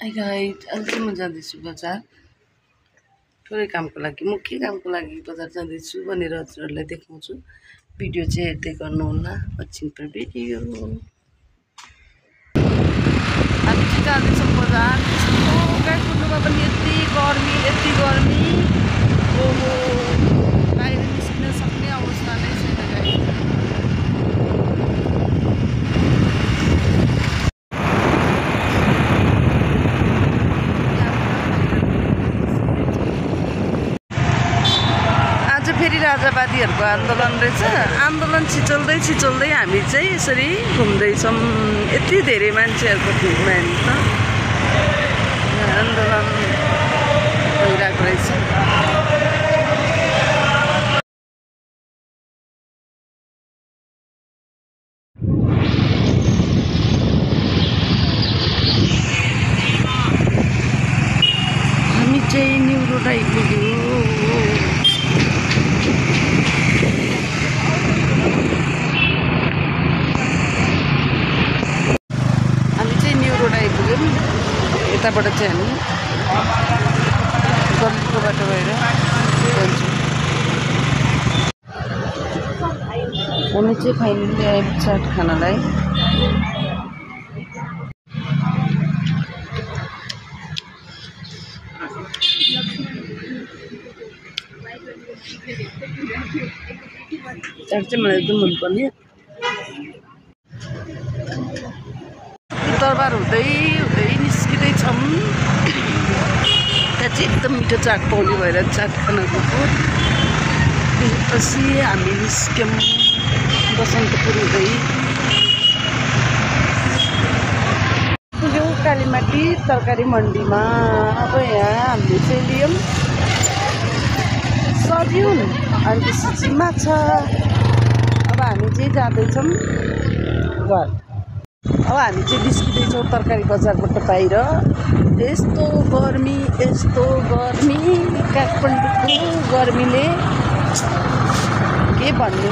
Hi guys, आज चाहिँ म जाँदैछु बजार थोरै कामको लागि। म के कामको लागि बजार जाँदैछु भनेर हजुरहरूलाई देखाउँछु। भिडियो चाहिँ हेर्दै गर्नुहोला, वाचिङ फर भिडियो। हामी चाहिँ जाँदैछौँ बजार। काठमाडौँमा पनि यति गर्मी ओहो, बाहिर निस्किन सक्ने अवस्था नै छैन गाइज। फेरि राजावादीहरूको आन्दोलन रहेछ। आन्दोलन छिचोल्दै हामी चाहिँ यसरी घुम्दैछौँ। यति धेरै मान्छेहरूको भिडमा हेर्नु त आन्दोलन भइरहेको रहेछ। हामी चाहिँ न्यू रोड आइपुग्यो। यताबाट चाहिँ हामी गल्लीको बाटो भएर जान्छौँ। हामी चाहिँ फाइनली आयो चाट खानालाई। चाट चाहिँ मलाई एकदम मनपर्ने। दरबार हुँदै निस्किँदैछौँ। त्यहाँ चाहिँ एकदम मिठो चाट पाउने भएर चाट खान गएको। त्यसपछि हामी निस्क्यौँ बसन्तपुर हुँदै। पुग्यौँ कालीमाटी तरकारी मन्डीमा। अब यहाँ हामीले चाहिँ लियौँ सब्युन अनि त्यसपछि माछा। अब हामी चाहिँ जाँदैछौँ घर। अब हामी चाहिँ निस्किँदैछौँ तरकारी बजारबाट बाहिर। यस्तो गर्मी काठमाडौँको गर्मीले के भन्नु।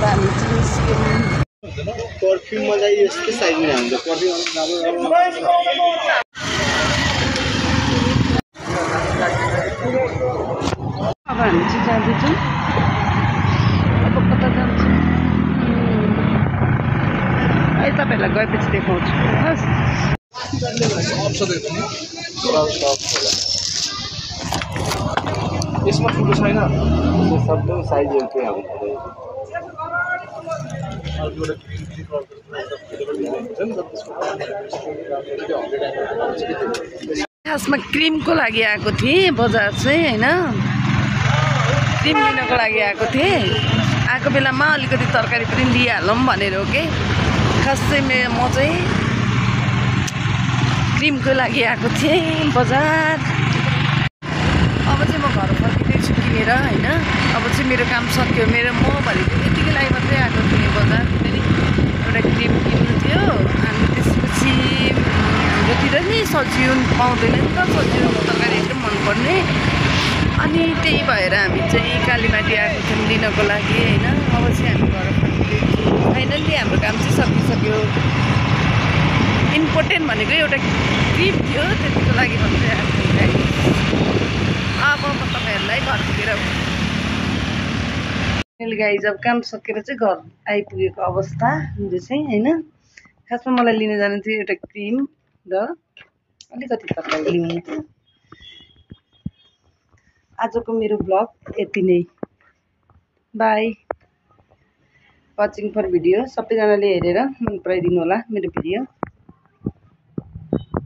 हामी चाहिँ निस्क्यौँ। पर्फ्युममा चाहिँ यस्तो साइजमा हुन्छ। अब हामी चाहिँ जाँदैछौँ। अब कता जान्छौँ है तपाईँहरूलाई गएपछि देखाउँछु। यसमा ठुलो छैन, सबै साइज एउटै आउँछ। खासमा क्रिमको लागि आएको थिएँ बजार चाहिँ होइन। क्रिम लिनको लागि आएको थिएँ। आएको बेलामा अलिकति तरकारी पनि लिइहालौँ भनेर हो कि। खास चाहिँ म चाहिँ क्रिमको लागि आएको थिएँ बजार। अब चाहिँ म घर फर्किँदैछु किनेर होइन। अब चाहिँ मेरो काम सक्यो। म भनेको यतिकै लागि मात्रै आएको थिएँ बजार। फेरि एउटा क्रिम किन्नु थियो। अनि त्यसपछि हाम्रोतिर नि सब्जिउन पाउँदैन नि त। सब्जिउनको तरकारी एकदम मनपर्ने। अनि त्यही भएर हामी चाहिँ कालीमाटी आएको थियौँ लिनको लागि होइन। अब चाहिँ हामी घर फर्किँदैछु। फाइनल्ली हाम्रो काम चाहिँ सकिसक्यो। इम्पोर्टेन्ट भनेको एउटा क्रिम थियो, त्यतिको लागि मात्रै आएको थिएँ। अब म तपाईँहरूलाई घर पुगेर गाइज अब काम सकेर चाहिँ घर आइपुगेको अवस्था मेरो चाहिँ होइन। खासमा मलाई लिन जानु थियो एउटा क्रिम र अलिकति तरकारी लिनु थियो। आजको मेरो ब्लग यति नै। बाई। Watching for video. सबैजनाले हेरेर मन पराइदिनु होला मेरो भिडियो।